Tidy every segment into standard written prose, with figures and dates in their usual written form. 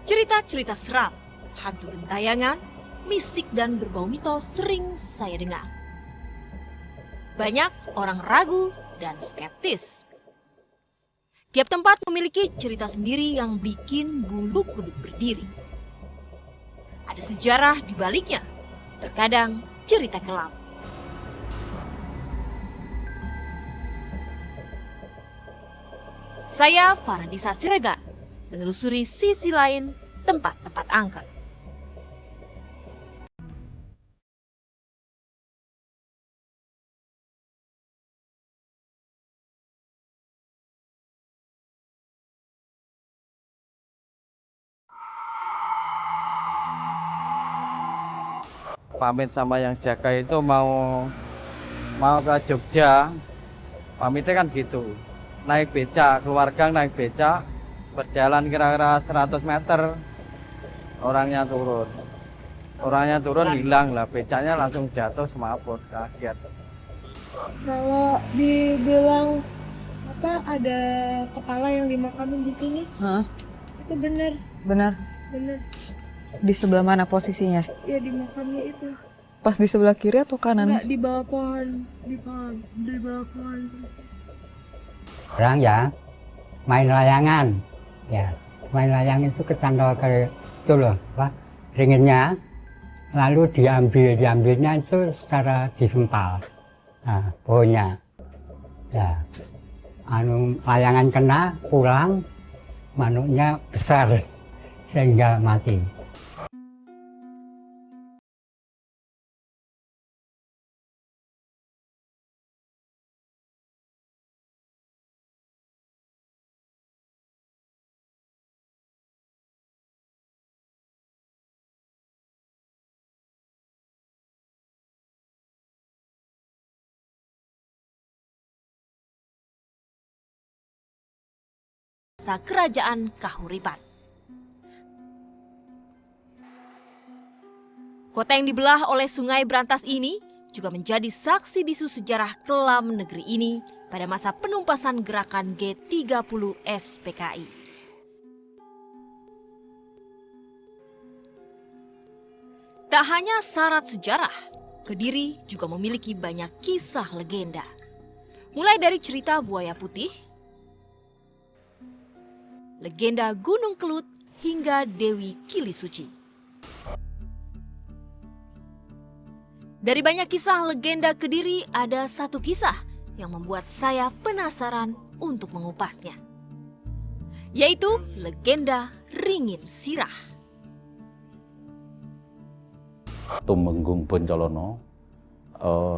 Cerita-cerita seram, hantu gentayangan, mistik dan berbau mitos sering saya dengar. Banyak orang ragu dan skeptis. Tiap tempat memiliki cerita sendiri yang bikin bulu kuduk berdiri. Ada sejarah di baliknya, terkadang cerita kelam. Saya Faradisa Siregar, menelusuri sisi lain tempat-tempat angker. Pamit sama yang jaga itu mau ke Jogja. Pamitnya kan gitu, naik beca, keluarga naik beca, berjalan kira-kira 100 meter, orangnya turun hilang lah, becanya langsung jatuh semaput, kaget. Kalau dibilang ada kepala yang dimakamin di sini, itu benar. Benar. Di sebelah mana posisinya? Ya di makamnya itu. Pas di sebelah kiri atau kanan? Enggak, di bawah pohon, di bawah pohon. Orang ya main layangan, ya main layangan itu kecantol ke itu loh, ringinnya, lalu diambilnya itu secara disempal, pohonnya, ya, layangan kena, pulang, manuknya besar sehingga mati. Kerajaan Kahuripan. Kota yang dibelah oleh sungai berantas ini juga menjadi saksi bisu sejarah kelam negeri ini pada masa penumpasan gerakan G30 SPKI. Tak hanya syarat sejarah, Kediri juga memiliki banyak kisah legenda. Mulai dari cerita buaya putih, legenda Gunung Kelut hingga Dewi Kilisuci. Dari banyak kisah legenda Kediri, ada satu kisah yang membuat saya penasaran untuk mengupasnya, yaitu legenda Ringin Sirah. Tumenggung Boncolono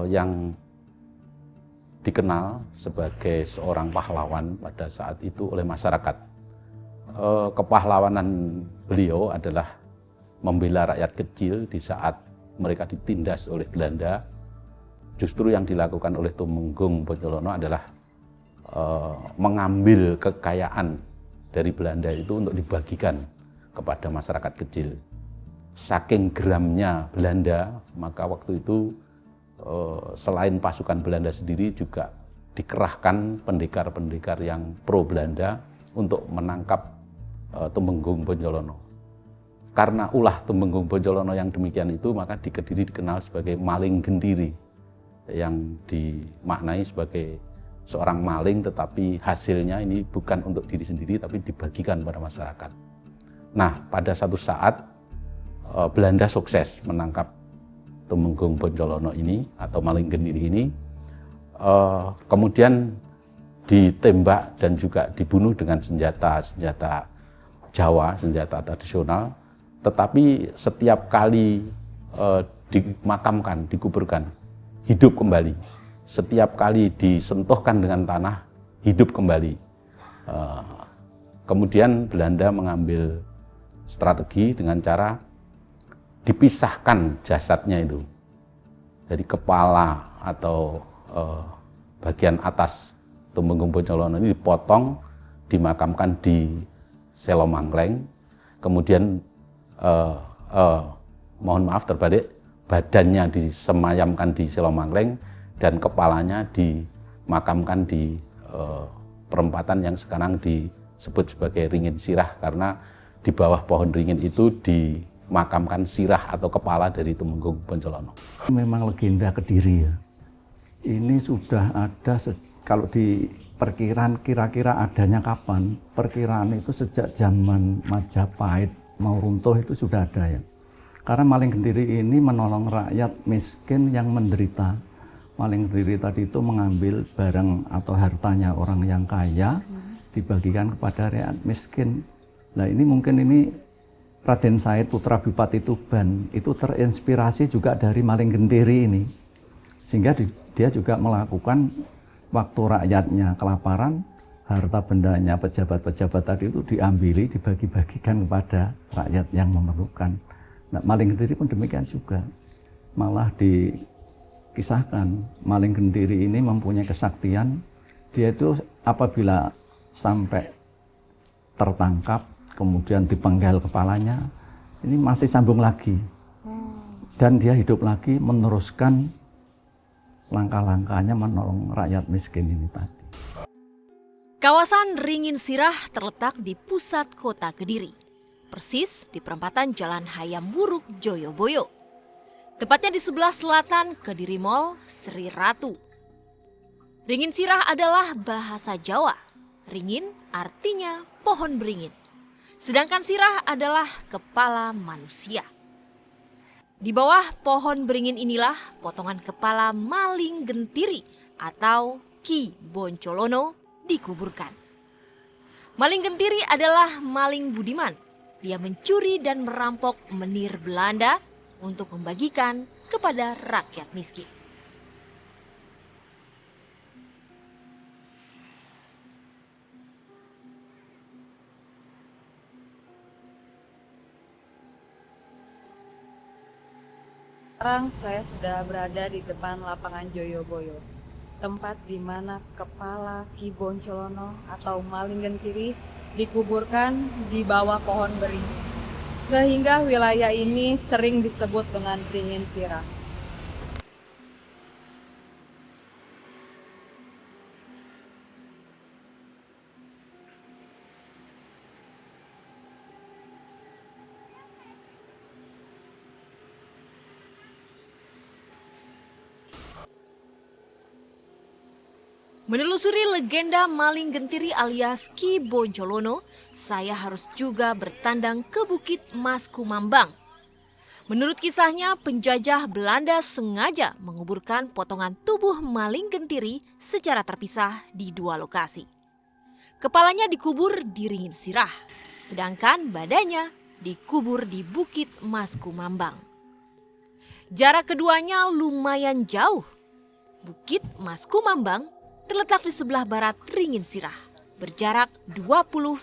yang dikenal sebagai seorang pahlawan pada saat itu oleh masyarakat. Kepahlawanan beliau adalah membela rakyat kecil di saat mereka ditindas oleh Belanda. Justru yang dilakukan oleh Tumenggung Boncolono adalah mengambil kekayaan dari Belanda itu untuk dibagikan kepada masyarakat kecil. Saking geramnya Belanda, maka waktu itu selain pasukan Belanda sendiri juga dikerahkan pendekar-pendekar yang pro Belanda untuk menangkap Tumenggung Boncolono. Karena ulah Tumenggung Boncolono yang demikian itu, maka di Kediri dikenal sebagai maling gendiri, yang dimaknai sebagai seorang maling tetapi hasilnya ini bukan untuk diri sendiri tapi dibagikan pada masyarakat. Nah, pada satu saat Belanda sukses menangkap Tumenggung Boncolono ini atau maling gendiri ini, kemudian ditembak dan juga dibunuh dengan senjata Jawa, senjata tradisional. Tetapi setiap kali dimakamkan, dikuburkan, hidup kembali. Setiap kali disentuhkan dengan tanah, hidup kembali. Kemudian Belanda mengambil strategi dengan cara dipisahkan jasadnya itu. Jadi kepala atau bagian atas Tumenggung Boncolono ini dipotong, dimakamkan di Selomangkleng, kemudian mohon maaf terbalik, badannya disemayamkan di Selomangkleng dan kepalanya dimakamkan di perempatan yang sekarang disebut sebagai Ringin Sirah, karena Di bawah pohon ringin itu dimakamkan sirah atau kepala dari Tumenggung Poncolono. Memang legenda Kediri ya. Ini sudah ada kalau di perkiraan kira-kira adanya kapan? Perkiraan itu sejak zaman Majapahit mau runtuh itu sudah ada ya. Karena Maling Gentiri ini menolong rakyat miskin yang menderita. Maling Gentiri tadi itu mengambil barang atau hartanya orang yang kaya dibagikan kepada rakyat miskin. Nah ini mungkin ini Raden Said putra Bupati Tuban itu terinspirasi juga dari Maling Gentiri ini. Sehingga dia juga melakukan waktu rakyatnya kelaparan, harta bendanya pejabat-pejabat tadi itu diambili, dibagi-bagikan kepada rakyat yang memerlukan. Nah, Maling Gentiri pun demikian juga. Malah dikisahkan Maling Gentiri ini mempunyai kesaktian. Dia itu apabila sampai tertangkap, kemudian dipenggal kepalanya, ini masih sambung lagi. Dan dia hidup lagi meneruskan langkah-langkahnya menolong rakyat miskin ini tadi. Kawasan Ringin Sirah terletak di pusat kota Kediri, persis di perempatan Jalan Hayam Wuruk Joyoboyo. Tepatnya di sebelah selatan Kediri Mall Sri Ratu. Ringin Sirah adalah bahasa Jawa. Ringin artinya pohon beringin. Sedangkan sirah adalah kepala manusia. Di bawah pohon beringin inilah potongan kepala Maling Gentiri atau Ki Boncolono dikuburkan. Maling Gentiri adalah maling budiman. Dia mencuri dan merampok menir Belanda untuk membagikan kepada rakyat miskin. Sekarang saya sudah berada di depan lapangan Joyoboyo, tempat di mana kepala Ki Boncolono atau Maling Gentiri dikuburkan di bawah pohon beringin. Sehingga wilayah ini sering disebut dengan Ringin Sirah. Menelusuri legenda Maling Gentiri alias Ki Boncolono, saya harus juga bertandang ke Bukit Mas Kumambang. Menurut kisahnya, penjajah Belanda sengaja menguburkan potongan tubuh Maling Gentiri secara terpisah di dua lokasi. Kepalanya dikubur di Ringin Sirah, sedangkan badannya dikubur di Bukit Mas Kumambang. Jarak keduanya lumayan jauh. Bukit Mas Kumambang terletak di sebelah barat Ringin Sirah, berjarak 21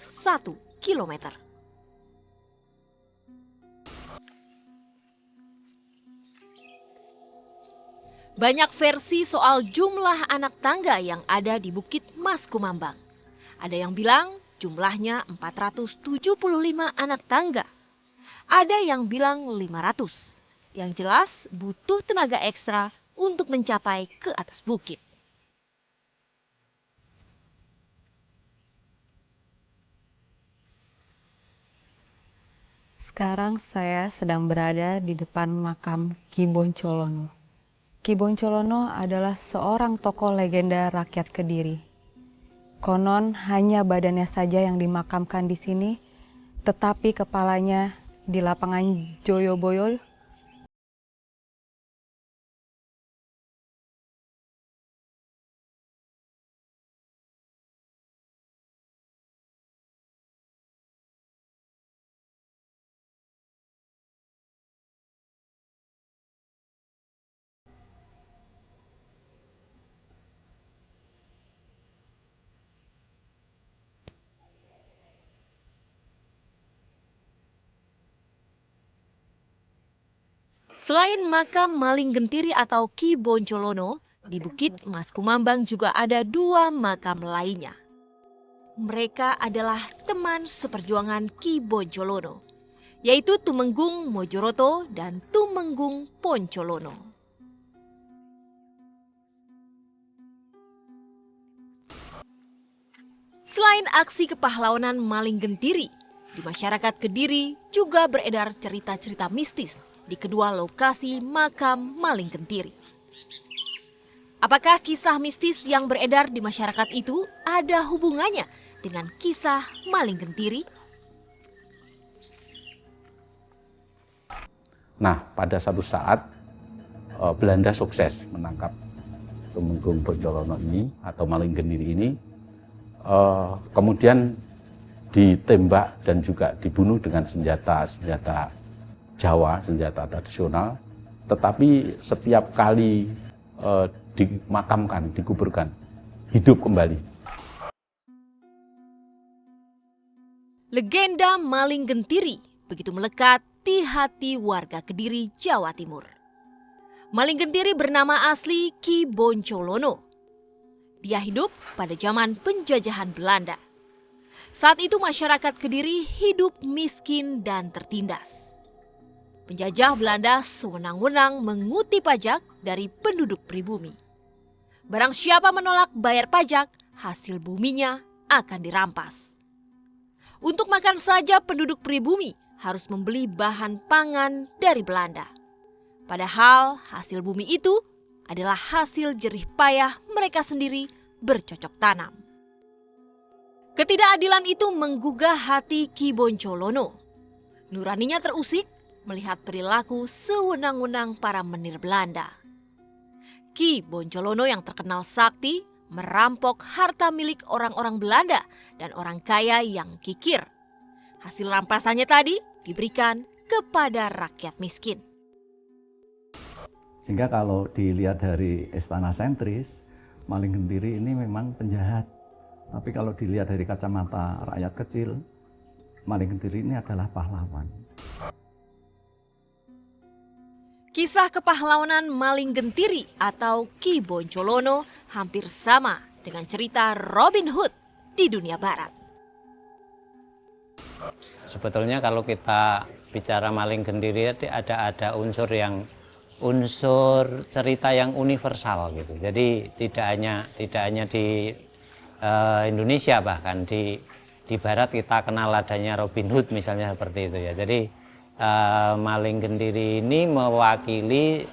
km. Banyak versi soal jumlah anak tangga yang ada di Bukit Mas Kumambang. Ada yang bilang jumlahnya 475 anak tangga. Ada yang bilang 500. Yang jelas butuh tenaga ekstra untuk mencapai ke atas bukit. Sekarang saya sedang berada di depan makam Ki Boncolono. Ki Boncolono adalah seorang tokoh legenda rakyat Kediri. Konon hanya badannya saja yang dimakamkan di sini, tetapi kepalanya di lapangan Joyoboyo. Selain makam Maling Gentiri atau Ki Boncolono, di Bukit Mas Kumambang juga ada dua makam lainnya. Mereka adalah teman seperjuangan Ki Boncolono, yaitu Tumenggung Mojoroto dan Tumenggung Poncolono. Selain aksi kepahlawanan Maling Gentiri, Di masyarakat Kediri juga beredar cerita-cerita mistis di kedua lokasi makam Maling Gentiri. Apakah kisah mistis yang beredar di masyarakat itu ada hubungannya dengan kisah Maling Gentiri? Nah, pada satu saat Belanda sukses menangkap Tumenggung Boncolono ini atau Maling Gentiri ini, kemudian ditembak dan juga dibunuh dengan senjata Jawa, senjata tradisional. Tetapi setiap kali dimakamkan, dikuburkan, hidup kembali. Legenda Maling Gentiri begitu melekat di hati warga Kediri, Jawa Timur. Maling Gentiri bernama asli Ki Boncolono. Dia hidup pada zaman penjajahan Belanda. Saat itu masyarakat Kediri hidup miskin dan tertindas. Penjajah Belanda sewenang-wenang menguti pajak dari penduduk pribumi. Barang siapa menolak bayar pajak, hasil buminya akan dirampas. Untuk makan saja penduduk pribumi harus membeli bahan pangan dari Belanda. Padahal hasil bumi itu adalah hasil jerih payah mereka sendiri bercocok tanam. Ketidakadilan itu menggugah hati Ki Boncolono. Nuraninya terusik melihat perilaku sewenang-wenang para menir Belanda. Ki Boncolono yang terkenal sakti merampok harta milik orang-orang Belanda dan orang kaya yang kikir. Hasil rampasannya tadi diberikan kepada rakyat miskin. Sehingga kalau dilihat dari istana sentris, Maling Gentiri ini memang penjahat. Tapi kalau dilihat dari kacamata rakyat kecil, Maling Gentiri ini adalah pahlawan. Kisah kepahlawanan Maling Gentiri atau Ki Boncolono hampir sama dengan cerita Robin Hood di dunia barat. Sebetulnya kalau kita bicara Maling Gentiri ada unsur cerita yang universal gitu. Jadi tidak hanya di Indonesia, bahkan di barat kita kenal adanya Robin Hood misalnya seperti itu ya. Jadi Maling Gentiri ini mewakili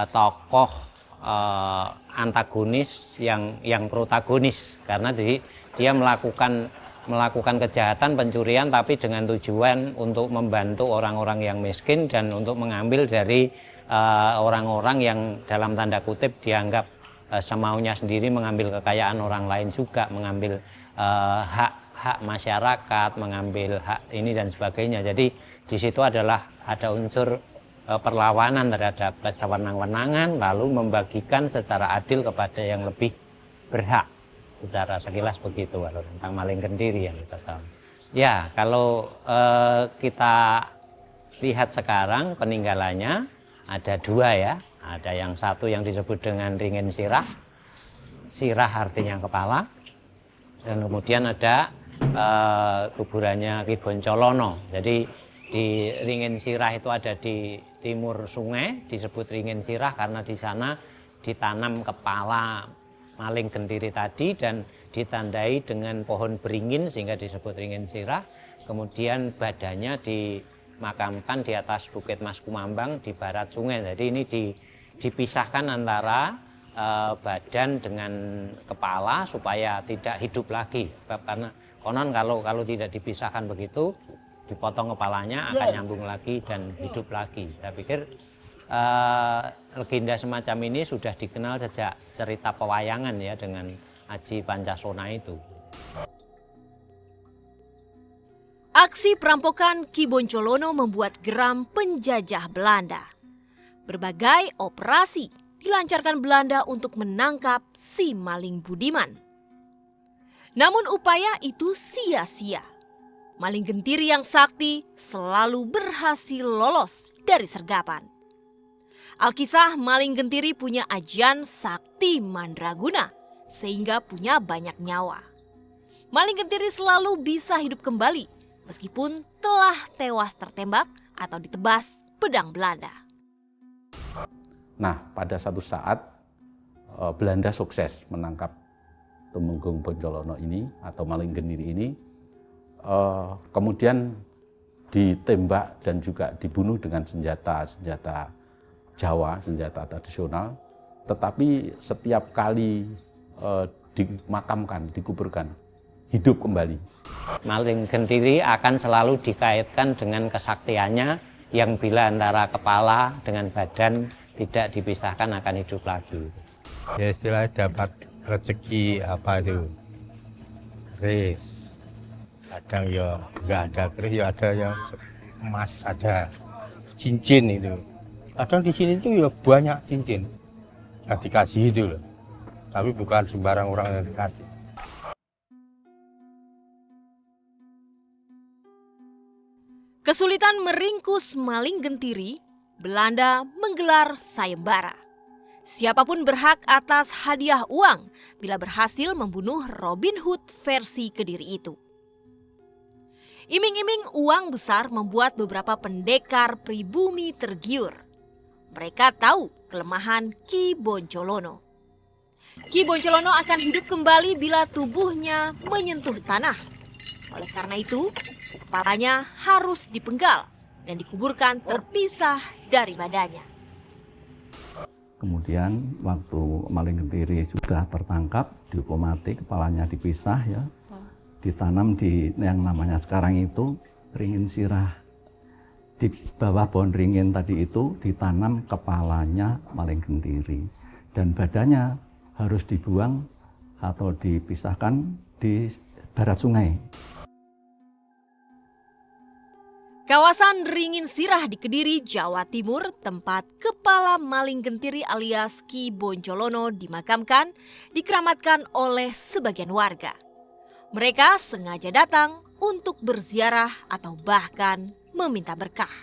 tokoh antagonis yang protagonis, karena dia melakukan kejahatan pencurian tapi dengan tujuan untuk membantu orang-orang yang miskin dan untuk mengambil dari orang-orang yang dalam tanda kutip dianggap semaunya sendiri, mengambil kekayaan orang lain juga, mengambil hak masyarakat, mengambil hak ini dan sebagainya. Jadi di situ ada unsur perlawanan terhadap kesewenang-wenangan, lalu membagikan secara adil kepada yang lebih berhak. Secara sekilas begitu kalau tentang Maling Gentiri yang kita tahu. Ya, kalau kita lihat sekarang peninggalannya ada dua ya. Ada yang satu yang disebut dengan ringin sirah. Sirah artinya kepala. Dan kemudian ada kuburannya Ki Boncolono. Jadi di ringin sirah itu ada di timur sungai, disebut ringin sirah karena di sana ditanam kepala Maling Gentiri tadi dan ditandai dengan pohon beringin sehingga disebut ringin sirah. Kemudian badannya dimakamkan di atas Bukit Mas Kumambang di barat sungai. Jadi ini dipisahkan antara badan dengan kepala supaya tidak hidup lagi. Karena konon kalau tidak dipisahkan begitu, dipotong kepalanya akan nyambung lagi dan hidup lagi. Saya pikir legenda semacam ini sudah dikenal sejak cerita pewayangan ya dengan Aji Pancasona itu. Aksi perampokan Ki Boncolono membuat geram penjajah Belanda. Berbagai operasi dilancarkan Belanda untuk menangkap si maling budiman. Namun upaya itu sia-sia. Maling Gentiri yang sakti selalu berhasil lolos dari sergapan. Alkisah Maling Gentiri punya ajian sakti mandraguna sehingga punya banyak nyawa. Maling Gentiri selalu bisa hidup kembali meskipun telah tewas tertembak atau ditebas pedang Belanda. Nah, pada satu saat Belanda sukses menangkap Tumenggung Boncolono ini atau Maling Gentiri ini, kemudian ditembak dan juga dibunuh dengan senjata Jawa, senjata tradisional. Tetapi setiap kali dimakamkan, dikuburkan, hidup kembali. Maling Gentiri akan selalu dikaitkan dengan kesaktiannya yang bila antara kepala dengan badan tidak dipisahkan akan hidup lagi. Ya istilahnya dapat rezeki apa itu, keris. Kadang ya nggak ada keris, ya ada yang emas, ada cincin itu. Kadang di sini tuh ya banyak cincin yang dikasih itu loh. Tapi bukan sembarang orang yang dikasih. Kesulitan meringkus maling Gentiri, Belanda menggelar sayembara. Siapapun berhak atas hadiah uang bila berhasil membunuh Robin Hood versi Kediri itu. Iming-iming uang besar membuat beberapa pendekar pribumi tergiur. Mereka tahu kelemahan Ki Boncolono. Ki Boncolono akan hidup kembali bila tubuhnya menyentuh tanah. Oleh karena itu, kepalanya harus dipenggal dan dikuburkan terpisah dari badannya. Kemudian waktu maling Gentiri sudah tertangkap, dihukum mati, kepalanya dipisah ya, ditanam di yang namanya sekarang itu ringin sirah. Di bawah pohon ringin tadi itu ditanam kepalanya maling Gentiri dan badannya harus dibuang atau dipisahkan di barat sungai. Kawasan Ringin Sirah di Kediri, Jawa Timur, tempat kepala maling Gentiri alias Ki Boncolono dimakamkan, dikeramatkan oleh sebagian warga. Mereka sengaja datang untuk berziarah atau bahkan meminta berkah.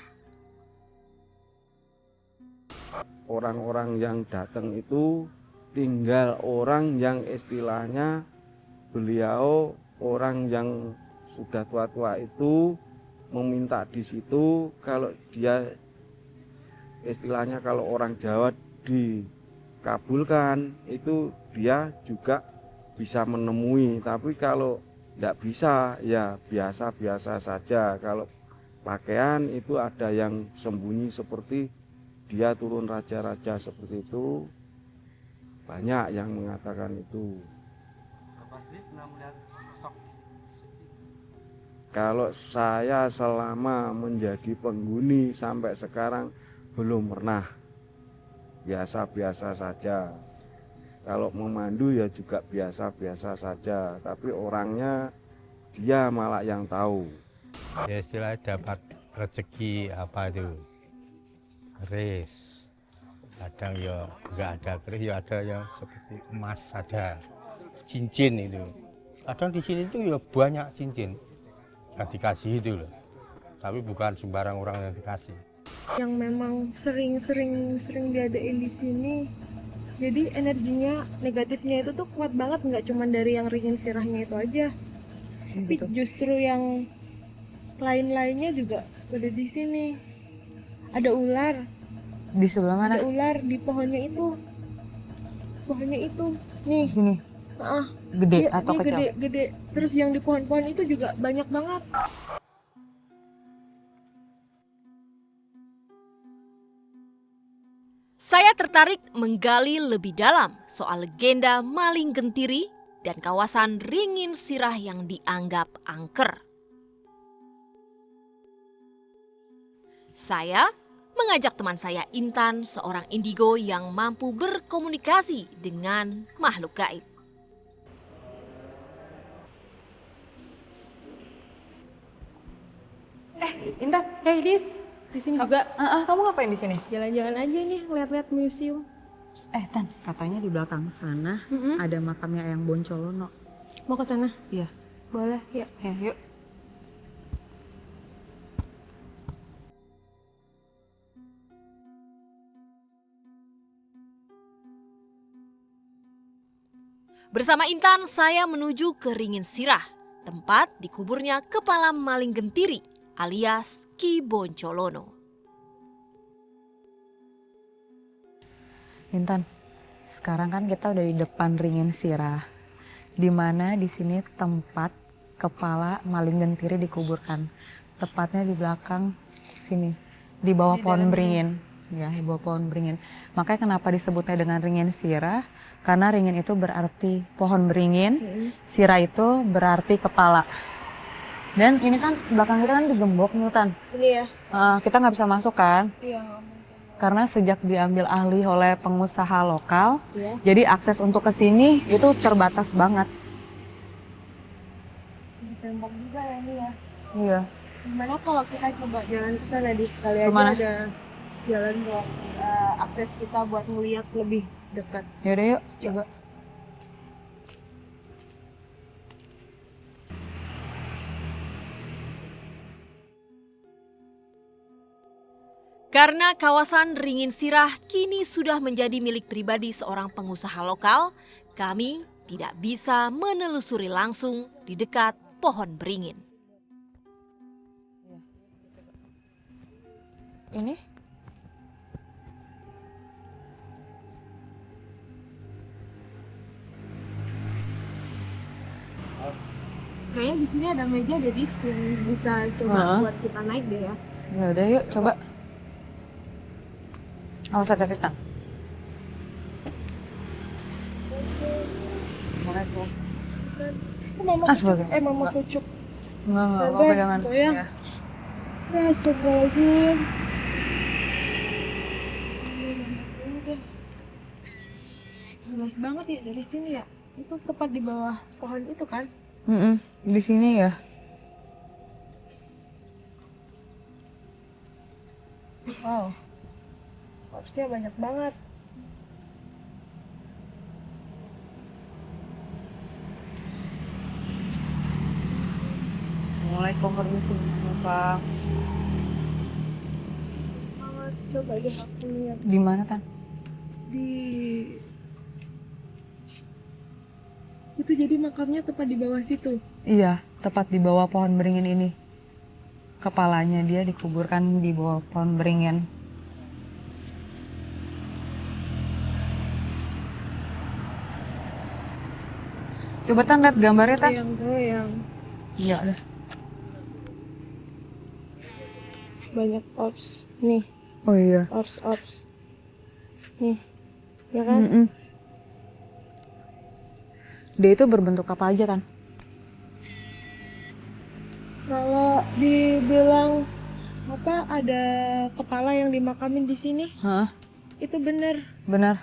Orang-orang yang datang itu tinggal orang yang istilahnya beliau orang yang sudah tua-tua itu meminta di situ. Kalau dia istilahnya kalau orang Jawa dikabulkan itu dia juga bisa menemui, tapi kalau tidak bisa ya biasa-biasa saja. Kalau pakaian itu ada yang sembunyi seperti dia turun raja-raja seperti itu, banyak yang mengatakan itu. Kalau saya selama menjadi penghuni sampai sekarang belum pernah, biasa-biasa saja. Kalau memandu ya juga biasa-biasa saja, tapi orangnya dia malah yang tahu. Ya istilahnya dapat rezeki apa itu, keris. Kadang ya nggak ada keris, ya ada yang seperti emas, ada cincin itu. Kadang di sini tuh ya banyak cincin yang dikasih itu loh, tapi bukan sembarang orang yang dikasih. Yang memang sering diadain di sini, jadi energinya negatifnya itu tuh kuat banget, nggak cuma dari yang ringin sirahnya itu aja, tapi justru yang lain-lainnya juga ada di sini. Ada ular. Di sebelah mana? Ada ular di pohonnya itu. Pohonnya itu. Nih. Di sini. Gede atau kecil? Gede. Terus yang di pohon-pohon itu juga banyak banget. Saya tertarik menggali lebih dalam soal legenda maling Gentiri dan kawasan Ringin Sirah yang dianggap angker. Saya mengajak teman saya Intan, seorang indigo yang mampu berkomunikasi dengan makhluk gaib. Intan, Hey Dis, di sini juga. kamu ngapain di sini? Jalan-jalan aja nih, lihat-lihat museum. Tan, katanya di belakang sana ada makamnya Eyang Boncolono. Mau ke sana? Iya. Boleh, ya. Yuk. Bersama Intan, saya menuju ke Ringin Sirah, tempat dikuburnya kepala maling Gentiri alias Ki Boncolono. Intan, sekarang kan kita udah di depan Ringin Sirah, di mana di sini tempat kepala maling gentiri dikuburkan. Tepatnya di belakang sini, di bawah pohon beringin. Ya, di bawah pohon beringin. Makanya kenapa disebutnya dengan ringin sirah? Karena ringin itu berarti pohon beringin, sirah itu berarti kepala. Dan ini kan belakang kita kan digembok nih Tan. Ini ya? Kita nggak bisa masuk kan? Iya. Karena sejak diambil alih oleh pengusaha lokal, Iya. jadi akses untuk ke sini itu terbatas banget. Tembok juga ya ini ya. Iya. Gimana kalau kita coba jalan ke sana di sekali aja Kemana? ada jalan buat akses kita buat ngeliat lebih dekat. Yaudah yuk, coba. Karena kawasan Ringin Sirah kini sudah menjadi milik pribadi seorang pengusaha lokal, kami tidak bisa menelusuri langsung di dekat pohon beringin. Ini? Kayaknya di sini ada meja jadi yang bisa coba buat kita naik deh ya. Ya udah yuk, coba. Awas hati-hati Tan. Mama kucuk. Enggak, mau pegangan. Goyang. Ya. Astagfirullahaladzim. Jelas banget ya dari sini ya. Itu tepat di bawah pohon itu kan? Di sini ya. Wow. Opsinya banyak banget. Assalamualaikum warahmatullahi wabarakatuh. Coba deh aku lihat Di mana Tan? di itu, jadi makamnya tepat di bawah situ. Iya, tepat di bawah pohon beringin ini. Kepalanya dia dikuburkan di bawah pohon beringin. Coba Tan lihat gambarnya Tan. Goyang. Iya dah. Banyak orbs nih. Oh iya. Orbs. Nih. Ya kan? Dia itu berbentuk apa aja Tan? Kalau dibilang ada kepala yang dimakamin di sini, Hah? itu bener. Benar.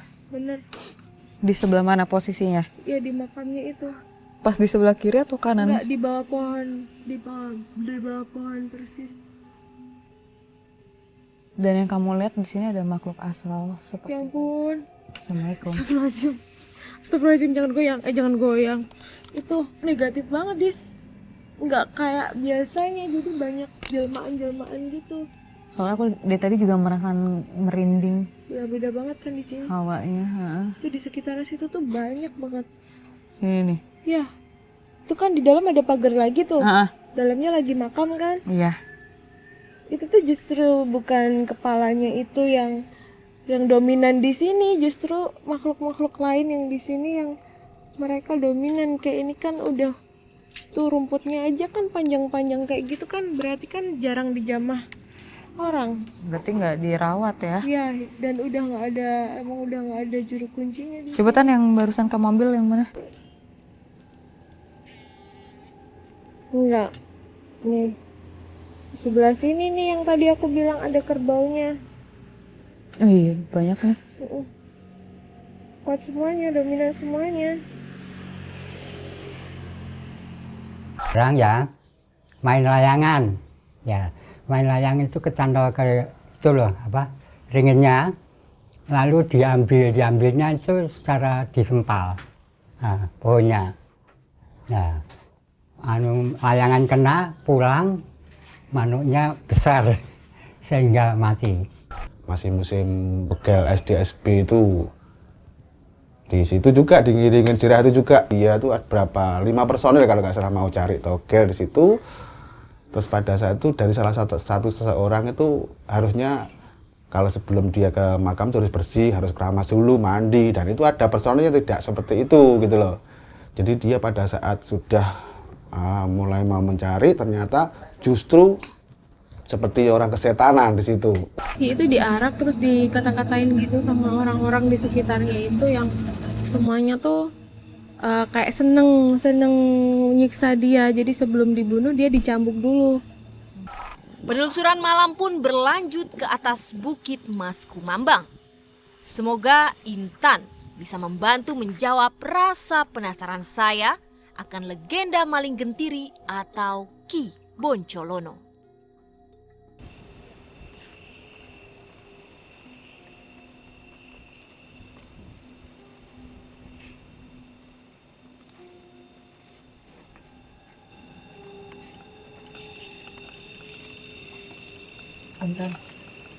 Di sebelah mana posisinya? Ya di makamnya itu. Pas di sebelah kiri atau kanan? Enggak, di bawah pohon, di bawah pohon persis. Dan yang kamu lihat di sini ada makhluk astral seperti. Ya ampun. Assalamualaikum. Astagfirullahaladzim, jangan goyang. Itu negatif banget, Dis. Nggak kayak biasanya, jadi banyak jelmaan-jelmaan gitu. Soalnya aku dari tadi juga merasakan merinding Ya beda banget kan di sini. hawanya. Itu di sekitar situ tuh banyak banget. Sini nih. Ya, itu kan di dalam ada pagar lagi tuh. Ha-ha. Dalamnya lagi makam kan. Iya. Itu tuh justru bukan kepalanya itu yang dominan di sini, justru makhluk-makhluk lain yang di sini yang mereka dominan. Kayak ini kan udah tuh rumputnya aja kan panjang-panjang kayak gitu kan, berarti kan jarang dijamah orang. Berarti nggak dirawat ya? Ya, dan udah nggak ada juru kuncinya. Coba Tan yang barusan kamu ambil yang mana? Enggak. Nih. Di sebelah sini nih yang tadi aku bilang ada kerbaunya. Oh iya, banyak nih. Kuat semuanya, dominan semuanya. Orang ya main layangan, ya main layangan itu kecantol ke itu loh ringinnya, lalu diambilnya itu secara disempal pohonnya. Ya, layangan kena pulang, manuknya besar sehingga mati. Masih musim begal SD/SB itu di situ juga diiringin sirah itu juga dia tuh berapa 5 personil kalau nggak salah mau cari togel di situ. Terus pada saat itu dari salah satu seseorang itu harusnya kalau sebelum dia ke makam itu harus bersih, harus keramas dulu, mandi, dan itu ada personilnya tidak seperti itu gitu loh. Jadi dia pada saat sudah mulai mau mencari, ternyata justru seperti orang kesetanan di situ. Dia itu diarak terus dikata-katain gitu sama orang-orang di sekitarnya itu yang semuanya tuh kayak seneng nyiksa dia. Jadi sebelum dibunuh dia dicambuk dulu. Penelusuran malam pun berlanjut ke atas Bukit Mas Kumambang. Semoga Intan bisa membantu menjawab rasa penasaran saya akan legenda maling gentiri atau Ki Boncolono. Intan,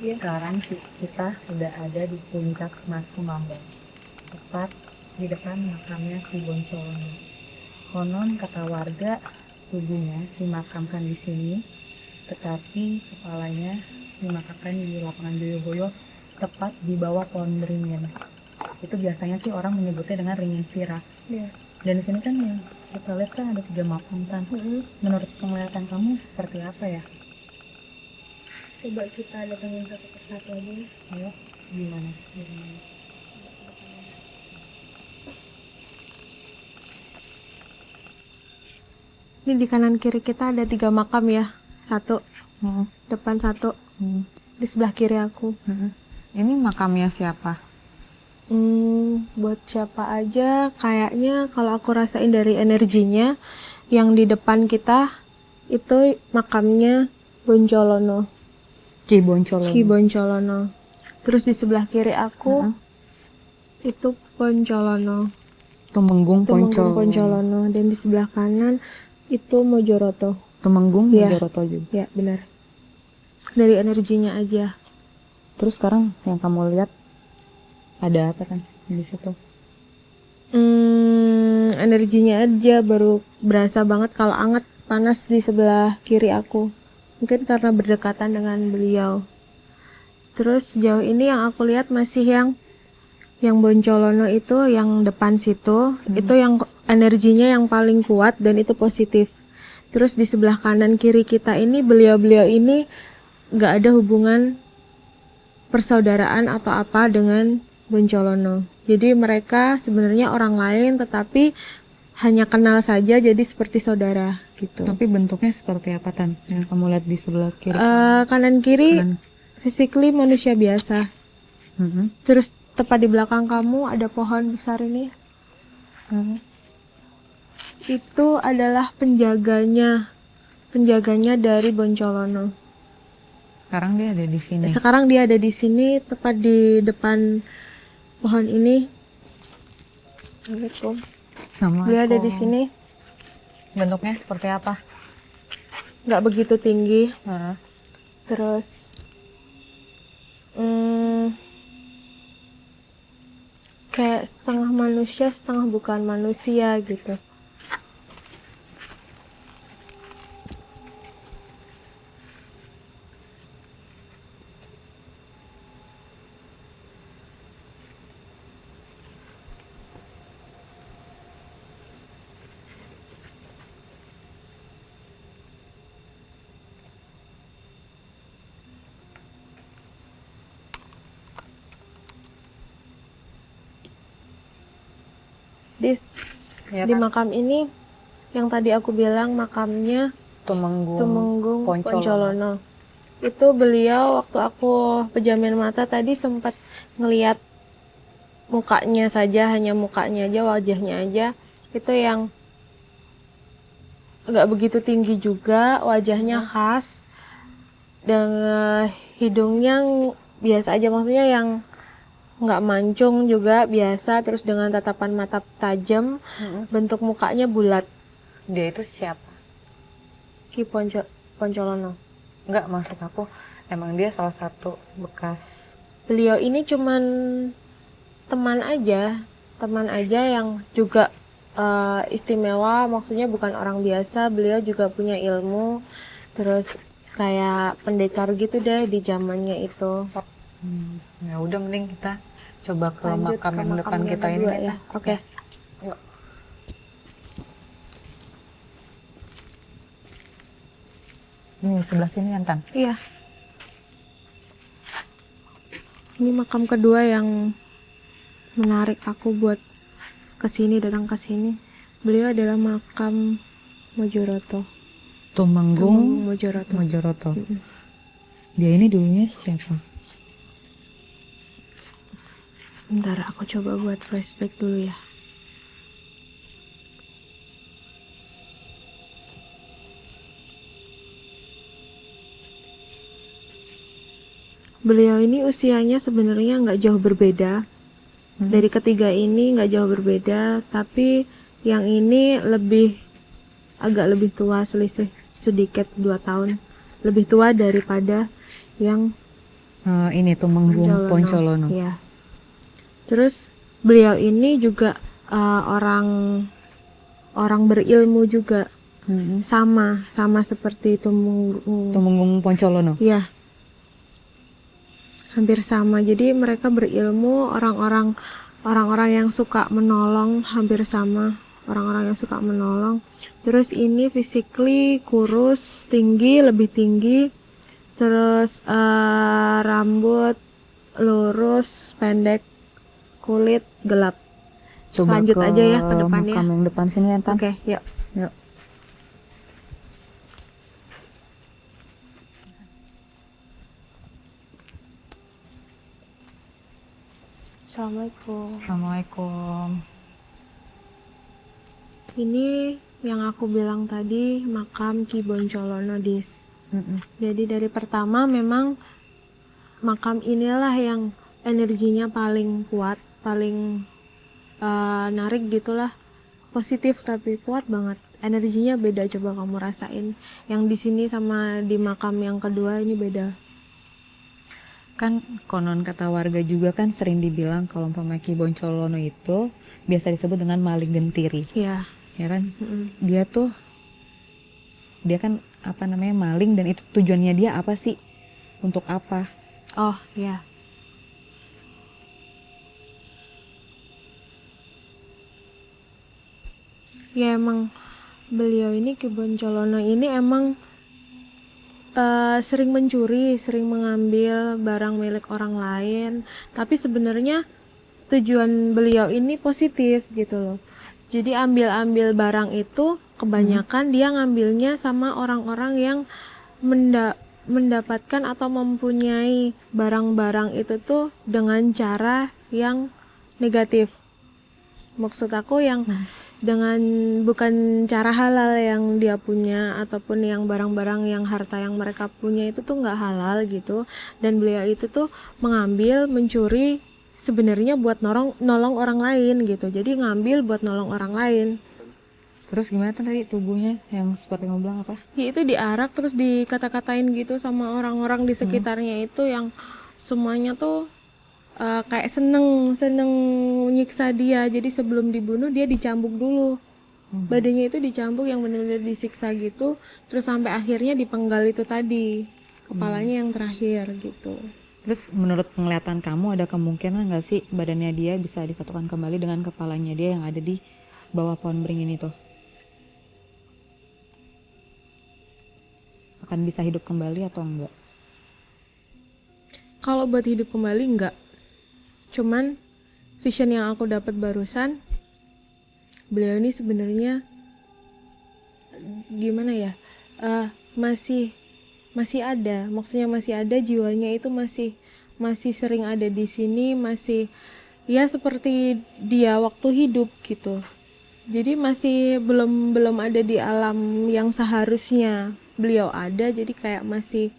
sekarang kita sudah ada di puncak Mas Kumambang, tepat di depan makamnya Ki Boncolono. Konon kata warga tubuhnya dimakamkan di sini, tetapi kepalanya dimakamkan di lapangan Joyoboyo, tepat di bawah pohon beringin. Itu biasanya sih orang menyebutnya dengan ringin sirah. Iya. Dan di sini kan yang kita lihat kan ada 3 makam, Tan. Menurut penglihatan kamu seperti apa ya? Coba kita datangin satu persatu aja. Ayo, gimana? Ini di kanan kiri kita ada 3 makam ya. 1, depan 1, di sebelah kiri aku. Ini makamnya siapa? Buat siapa aja, kayaknya kalau aku rasain dari energinya, yang di depan kita itu makamnya Boncolono. Ki Boncolono. Ki Boncolono. Terus di sebelah kiri aku itu Boncolono. Tumenggung Boncolono. Dan di sebelah kanan itu Mojoroto. Tumenggung Ya. Mojoroto juga. Ya, benar. Dari energinya aja. Terus sekarang yang kamu lihat ada apa kan di situ? Energinya aja baru berasa banget kalau anget panas di sebelah kiri aku. Mungkin karena berdekatan dengan beliau. Terus sejauh ini yang aku lihat masih yang Boncolono itu yang depan situ, itu yang energinya yang paling kuat dan itu positif. Terus di sebelah kanan kiri kita ini beliau-beliau ini nggak ada hubungan persaudaraan atau apa dengan Boncolono. Jadi mereka sebenarnya orang lain tetapi hanya kenal saja jadi seperti saudara gitu. Tapi bentuknya seperti apa, Tan? Yang kamu lihat di sebelah kiri? Kanan kiri physically manusia biasa. Terus tepat di belakang kamu ada pohon besar ini. Itu adalah penjaganya dari Boncolono. Sekarang dia ada di sini. Sekarang dia ada di sini tepat di depan pohon ini. Assalamualaikum. Dia ada di sini. Bentuknya seperti apa? Nggak begitu tinggi. Terus kayak setengah manusia, setengah bukan manusia gitu. Di makam ini yang tadi aku bilang makamnya Tumenggung Boncolono. Itu beliau waktu aku pejamin mata tadi sempat ngelihat mukanya saja, hanya mukanya aja, wajahnya aja. Itu yang nggak begitu tinggi juga, wajahnya khas dan hidungnya biasa aja, maksudnya yang nggak mancung juga biasa, terus dengan tatapan mata tajam, bentuk mukanya bulat. Dia itu siapa? Ki Boncolono. Enggak, maksud aku emang dia salah satu bekas. Beliau ini cuman teman aja yang juga istimewa, maksudnya bukan orang biasa. Beliau juga punya ilmu, terus kayak pendekar gitu deh di zamannya itu. Ya udah, mending kita coba ke Lanjut makam ke yang depan makamnya kita ini berdua ya. ya. Oke. Yuk. Ini sebelah sini kan, Tan? Iya. Ini makam kedua yang menarik aku buat datang ke sini. Beliau adalah makam Mojoroto. Tumenggung Mojoroto. Mojoroto. Dia ini dulunya siapa? Bentar, aku coba buat flashback dulu ya. Beliau ini usianya sebenarnya nggak jauh berbeda. Dari ketiga ini nggak jauh berbeda, tapi yang ini agak lebih tua, selisih sedikit 2 tahun. Lebih tua daripada yang Ini Tumenggung Poncolono. Ya. Terus beliau ini juga orang berilmu juga. Sama seperti Tumenggung Poncolono. Ya. Hampir sama. Jadi mereka berilmu, orang-orang yang suka menolong, hampir sama orang-orang yang suka menolong. Terus ini physically kurus, tinggi, lebih tinggi. Terus rambut lurus, pendek, kulit gelap. Coba Lanjut aja ya ke depannya. Makam yang depan sini ya, Tan. Oke, yuk. Yuk. Assalamualaikum. Assalamualaikum. Ini yang aku bilang tadi makam Ki Boncolono Dis. Jadi dari pertama memang makam inilah yang energinya paling kuat, paling narik gitulah, positif tapi kuat banget. Energinya beda, coba kamu rasain. Yang di sini sama di makam yang kedua ini beda. Kan konon kata warga juga kan sering dibilang kalau umpama Ki Boncolono itu biasa disebut dengan maling gentiri. Iya. Ya kan? Dia kan apa namanya maling, dan itu tujuannya dia apa sih? Untuk apa? Oh, ya. Ya emang beliau ini Ki Boncolono ini emang sering mencuri, sering mengambil barang milik orang lain. Tapi sebenarnya tujuan beliau ini positif gitu loh. Jadi ambil-ambil barang itu kebanyakan dia ngambilnya sama orang-orang yang mendapatkan atau mempunyai barang-barang itu tuh dengan cara yang negatif. Maksud aku yang dengan bukan cara halal yang dia punya, ataupun yang barang-barang yang harta yang mereka punya itu tuh nggak halal gitu. Dan beliau itu tuh mengambil, mencuri sebenarnya buat nolong orang lain gitu. Jadi ngambil buat nolong orang lain. Terus gimana tadi tubuhnya yang seperti kamu bilang apa? Ya itu diarak terus dikata-katain gitu sama orang-orang di sekitarnya itu yang semuanya tuh kayak seneng nyiksa dia. Jadi sebelum dibunuh dia dicambuk dulu. Badannya itu dicambuk yang benar-benar disiksa gitu. Terus sampai akhirnya dipenggal itu tadi. Kepalanya yang terakhir gitu. Terus menurut penglihatan kamu ada kemungkinan nggak sih badannya dia bisa disatukan kembali dengan kepalanya dia yang ada di bawah pohon beringin itu? Akan bisa hidup kembali atau enggak? Kalau buat hidup kembali enggak. Cuman vision yang aku dapat barusan, beliau ini sebenarnya gimana ya? Masih ada, maksudnya masih ada, jiwanya itu masih sering ada di sini, masih ya seperti dia waktu hidup gitu. Jadi masih belum ada di alam yang seharusnya beliau ada, jadi kayak masih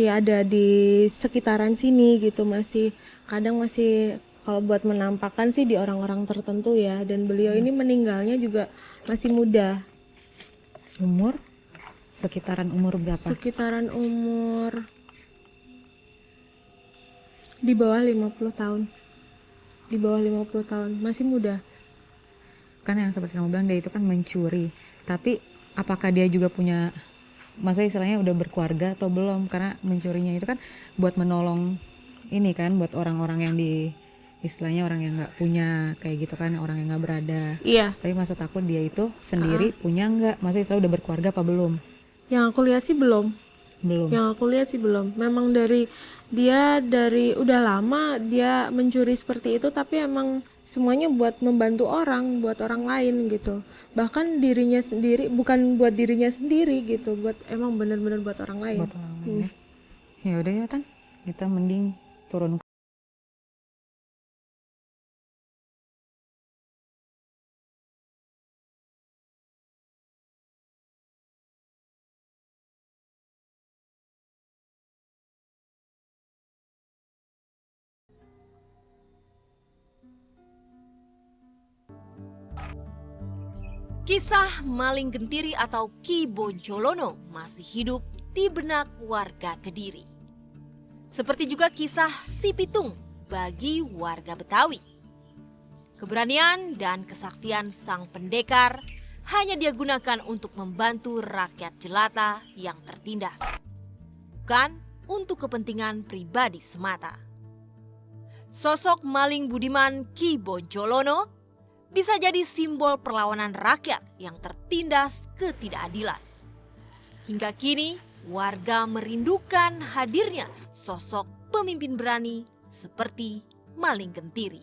ada di sekitaran sini gitu, kadang masih kalau buat menampakkan sih di orang-orang tertentu ya. Dan beliau ini meninggalnya juga masih muda. Umur? Sekitaran umur berapa? Sekitaran umur di bawah 50 tahun. Di bawah 50 tahun, masih muda. Kan yang seperti kamu bilang dia itu kan mencuri. Tapi apakah dia juga punya, maksudnya istilahnya udah berkeluarga atau belum? Karena mencurinya itu kan buat menolong ini kan, buat orang-orang yang di istilahnya orang yang nggak punya kayak gitu kan, orang yang nggak berada. Iya. Tapi maksud aku dia itu sendiri punya nggak? Maksudnya istilah udah berkeluarga apa belum? Yang aku lihat sih belum. Belum. Yang aku lihat sih belum. Memang dari udah lama dia mencuri seperti itu, tapi emang semuanya buat membantu orang, buat orang lain gitu. Bahkan dirinya sendiri, bukan buat dirinya sendiri gitu, buat emang bener-bener buat orang lain. Buat orang lain ya. Ya udah ya Tan, kita mending turun. Kisah maling gentiri atau Ki Bonjolono masih hidup di benak warga Kediri. Seperti juga kisah Si Pitung bagi warga Betawi. Keberanian dan kesaktian sang pendekar hanya dia gunakan untuk membantu rakyat jelata yang tertindas, bukan untuk kepentingan pribadi semata. Sosok maling budiman Ki Bonjolono bisa jadi simbol perlawanan rakyat yang tertindas ketidakadilan. Hingga kini, warga merindukan hadirnya sosok pemimpin berani seperti Maling Gentiri.